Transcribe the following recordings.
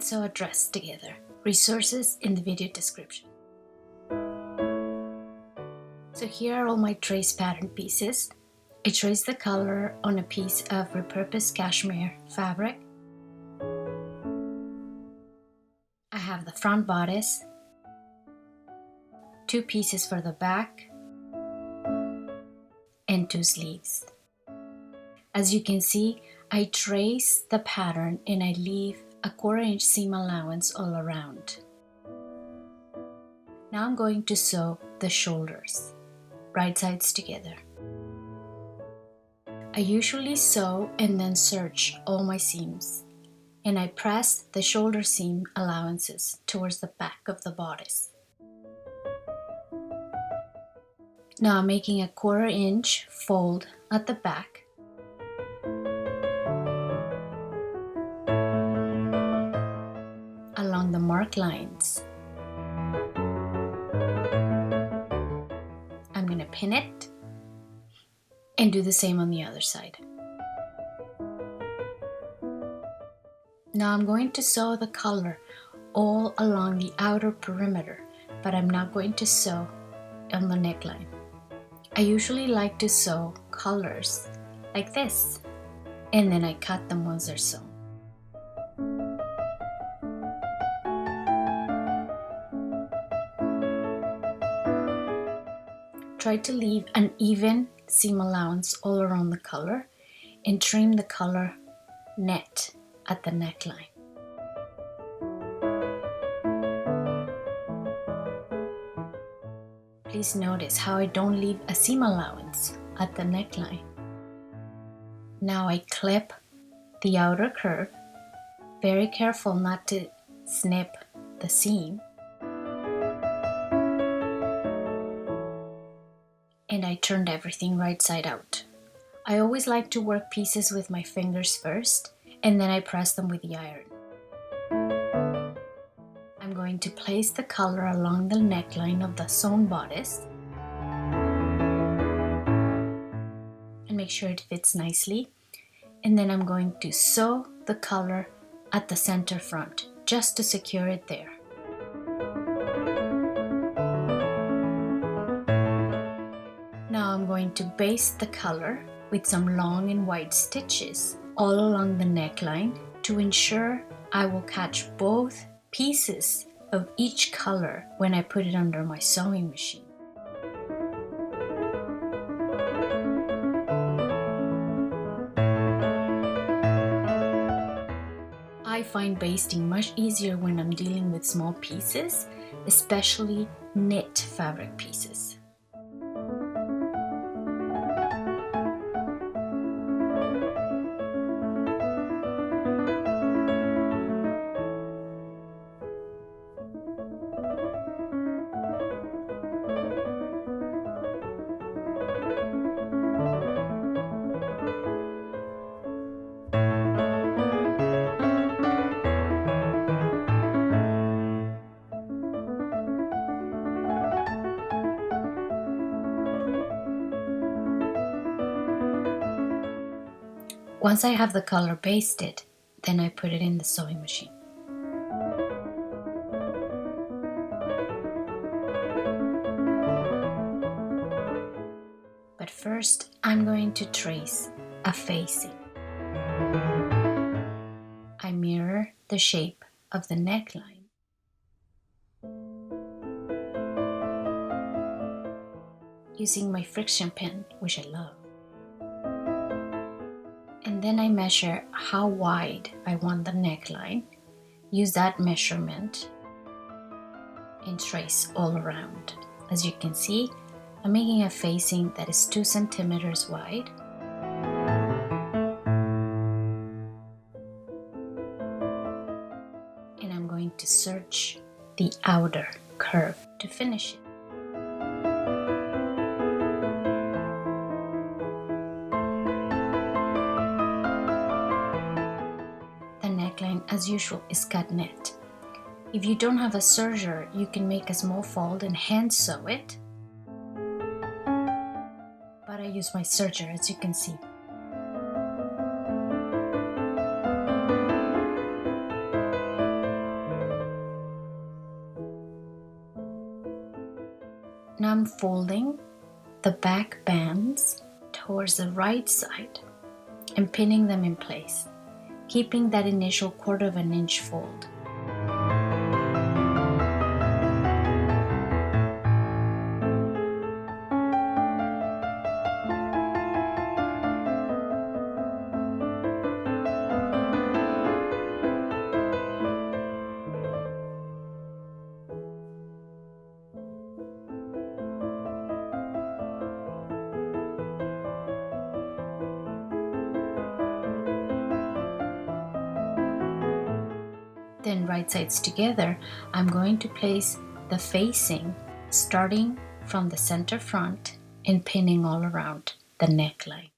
Let's sew a dress together. Resources in the video description. So here are all my trace pattern pieces. I traced the color on a piece of repurposed cashmere fabric. I have the front bodice, 2 pieces for the back, and 2 sleeves. As you can see, I trace the pattern and I leave a 1/4 inch seam allowance all around. Now I'm going to sew the shoulders, right sides together. I usually sew and then serge all my seams, and I press the shoulder seam allowances towards the back of the bodice. Now I'm making a 1/4 inch fold at the back. Along the marked lines. I'm going to pin it and do the same on the other side. Now I'm going to sew the color all along the outer perimeter, but I'm not going to sew on the neckline. I usually like to sew colors like this, and then I cut them once they're sewn. Try to leave an even seam allowance all around the color and trim the color net at the neckline. Please notice how I don't leave a seam allowance at the neckline. Now I clip the outer curve, very careful not to snip the seam. And I turned everything right side out. I always like to work pieces with my fingers first, and then I press them with the iron. I'm going to place the color along the neckline of the sewn bodice and make sure it fits nicely. And then I'm going to sew the color at the center front just to secure it there. Now I'm going to baste the color with some long and wide stitches all along the neckline to ensure I will catch both pieces of each color when I put it under my sewing machine. I find basting much easier when I'm dealing with small pieces, especially knit fabric pieces. Once I have the color basted, then I put it in the sewing machine. But first, I'm going to trace a facing. I mirror the shape of the neckline. Using my Frixion pen, which I love. And then I measure how wide I want the neckline, use that measurement, and trace all around. As you can see, I'm making a facing that is 2 centimeters wide. And I'm going to serge the outer curve to finish it. As usual, is cut net. If you don't have a serger, you can make a small fold and hand sew it. But I use my serger, as you can see. Now I'm folding the back bands towards the right side and pinning them in place, keeping that initial 1/4 inch fold. Then right sides together, I'm going to place the facing starting from the center front and pinning all around the neckline.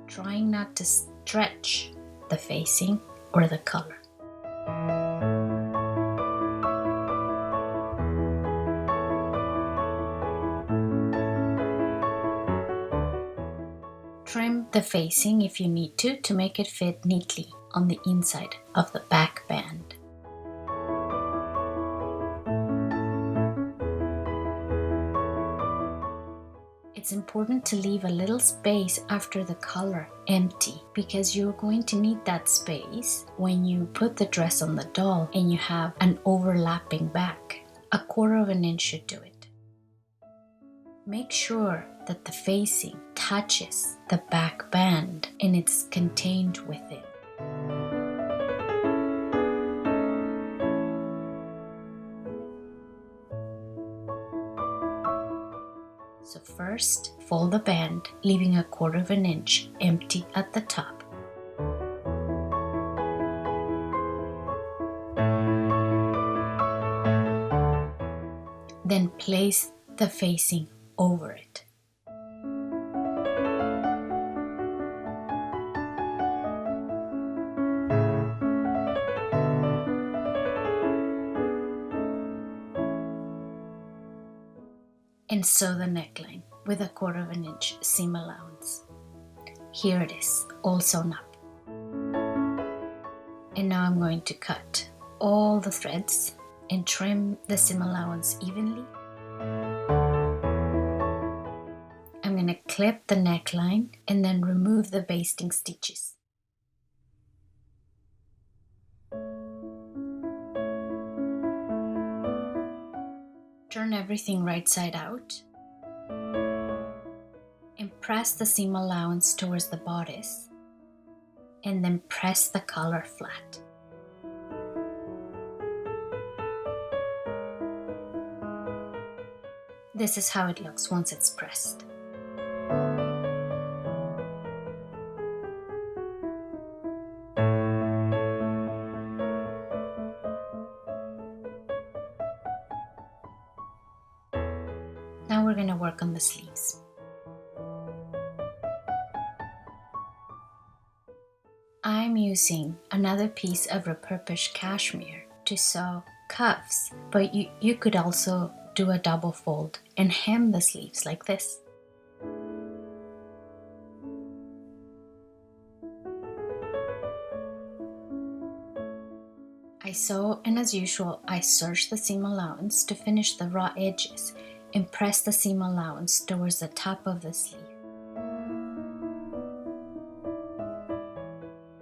Trying not to stretch the facing or the color. Trim the facing if you need to make it fit neatly on the inside of the back band. It's important to leave a little space after the collar empty because you're going to need that space when you put the dress on the doll and you have an overlapping back. 1/4 inch should do it. Make sure that the facing touches the back band and it's contained within. So first, fold the band, leaving 1/4 inch empty at the top. Then place the facing over it. And sew the neckline with 1/4 inch seam allowance. Here it is, all sewn up. And now I'm going to cut all the threads and trim the seam allowance evenly. I'm going to clip the neckline and then remove the basting stitches. Turn everything right side out and press the seam allowance towards the bodice and then press the collar flat. This is how it looks once it's pressed. Now we're going to work on the sleeves. I'm using another piece of repurposed cashmere to sew cuffs, but you could also do a double fold and hem the sleeves like this. I sew, and as usual, I serge the seam allowance to finish the raw edges and press the seam allowance towards the top of the sleeve.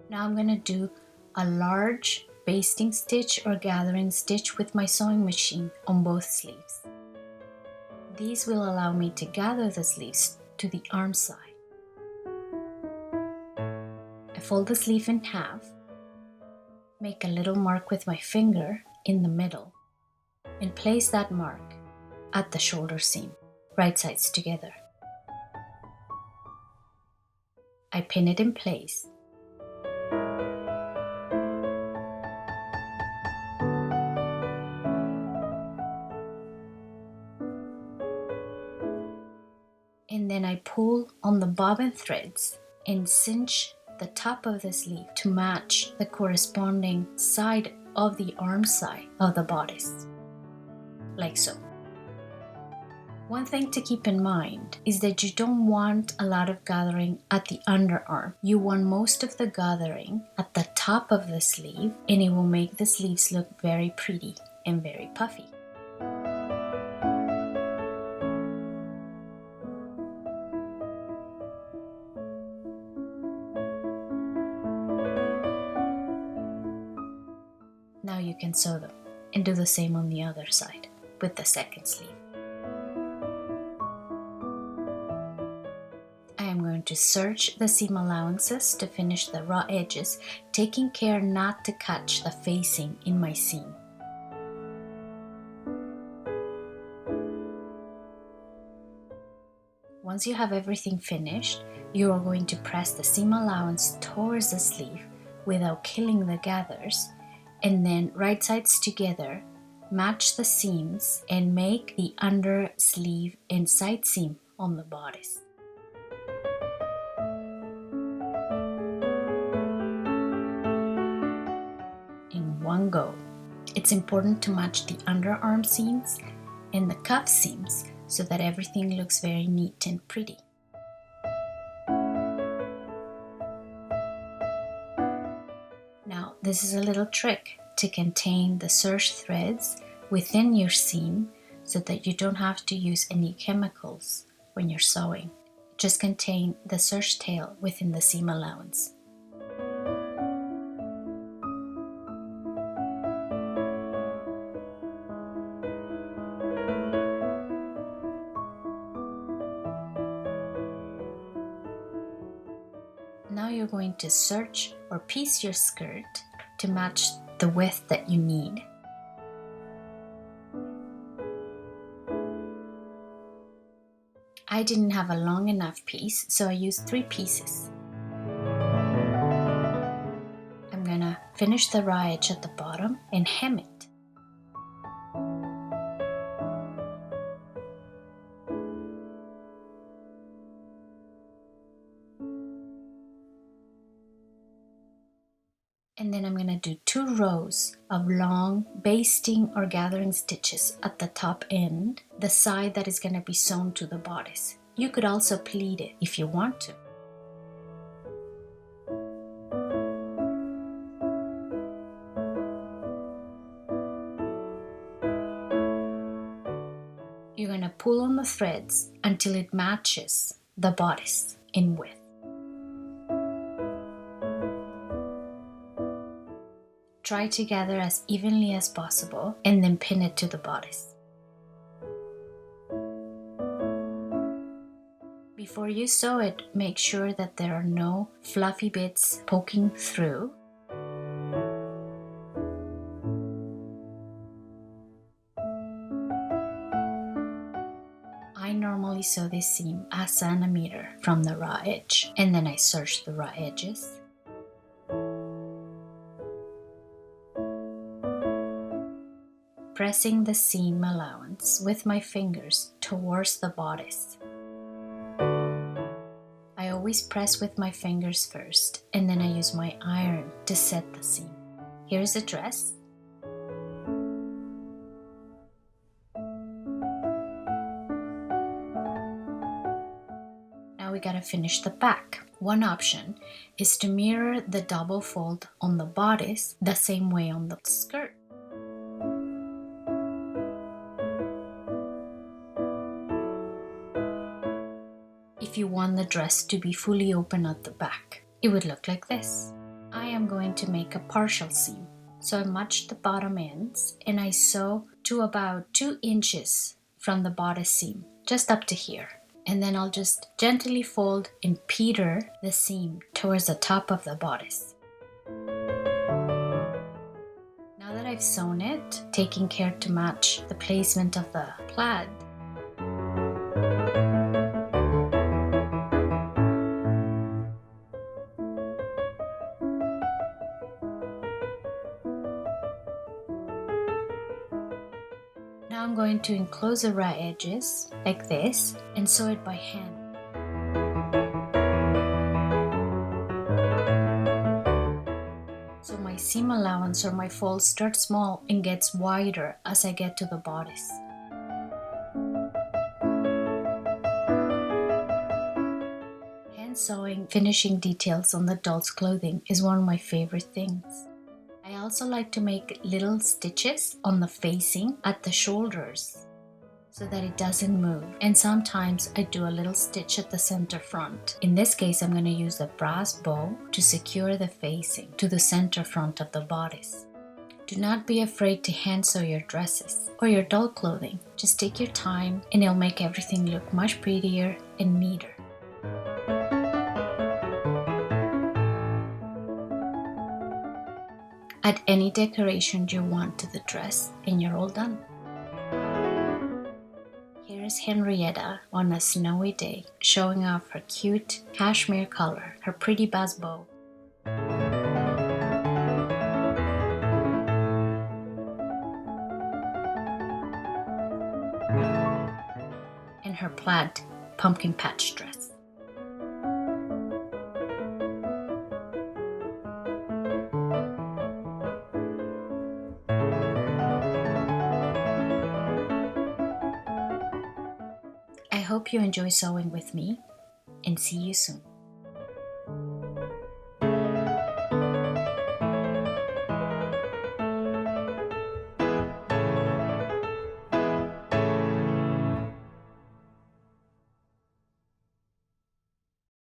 Now I'm going to do a large basting stitch or gathering stitch with my sewing machine on both sleeves. These will allow me to gather the sleeves to the arm side. I fold the sleeve in half, make a little mark with my finger in the middle, and place that mark at the shoulder seam, right sides together. I pin it in place. And then I pull on the bobbin threads and cinch the top of the sleeve to match the corresponding side of the arm side of the bodice, like so. One thing to keep in mind is that you don't want a lot of gathering at the underarm. You want most of the gathering at the top top of the sleeve, and it will make the sleeves look very pretty and very puffy. Now you can sew them and do the same on the other side with the second sleeve. I am going to serge the seam allowances to finish the raw edges, taking care not to catch the facing in my seam. Once you have everything finished, you are going to press the seam allowance towards the sleeve without killing the gathers, and then right sides together, match the seams and make the under sleeve and side seam on the bodice. In one go. It's important to match the underarm seams and the cuff seams so that everything looks very neat and pretty. Now, this is a little trick to contain the serge threads within your seam so that you don't have to use any chemicals when you're sewing. Just contain the serge tail within the seam allowance. Now you're going to serge or piece your skirt to match the width that you need. I didn't have a long enough piece, so I used 3 pieces. I'm gonna finish the raw edge at the bottom and hem it. And then I'm going to do 2 rows of long basting or gathering stitches at the top end, the side that is going to be sewn to the bodice. You could also pleat it if you want to. You're going to pull on the threads until it matches the bodice in width. Try to gather as evenly as possible and then pin it to the bodice. Before you sew it, make sure that there are no fluffy bits poking through. I normally sew this seam a centimeter from the raw edge, and then I serge the raw edges. Pressing the seam allowance with my fingers towards the bodice. I always press with my fingers first, and then I use my iron to set the seam. Here's the dress. Now we gotta finish the back. One option is to mirror the double fold on the bodice the same way on the skirt. If you want the dress to be fully open at the back, it would look like this. I am going to make a partial seam. So I match the bottom ends and I sew to about 2 inches from the bodice seam, just up to here. And then I'll just gently fold and peter the seam towards the top of the bodice. Now that I've sewn it, taking care to match the placement of the plaid, now I'm going to enclose the raw edges like this and sew it by hand. So my seam allowance or my fold starts small and gets wider as I get to the bodice. When sewing, finishing details on the doll's clothing is one of my favorite things. I also like to make little stitches on the facing at the shoulders so that it doesn't move. And sometimes I do a little stitch at the center front. In this case, I'm going to use a brass bow to secure the facing to the center front of the bodice. Do not be afraid to hand sew your dresses or your doll clothing. Just take your time and it'll make everything look much prettier and neater. Add any decoration you want to the dress and you're all done. Here is Henrietta on a snowy day, showing off her cute cashmere color, her pretty brass bow, and her plaid pumpkin patch dress. I hope you enjoy sewing with me, and see you soon.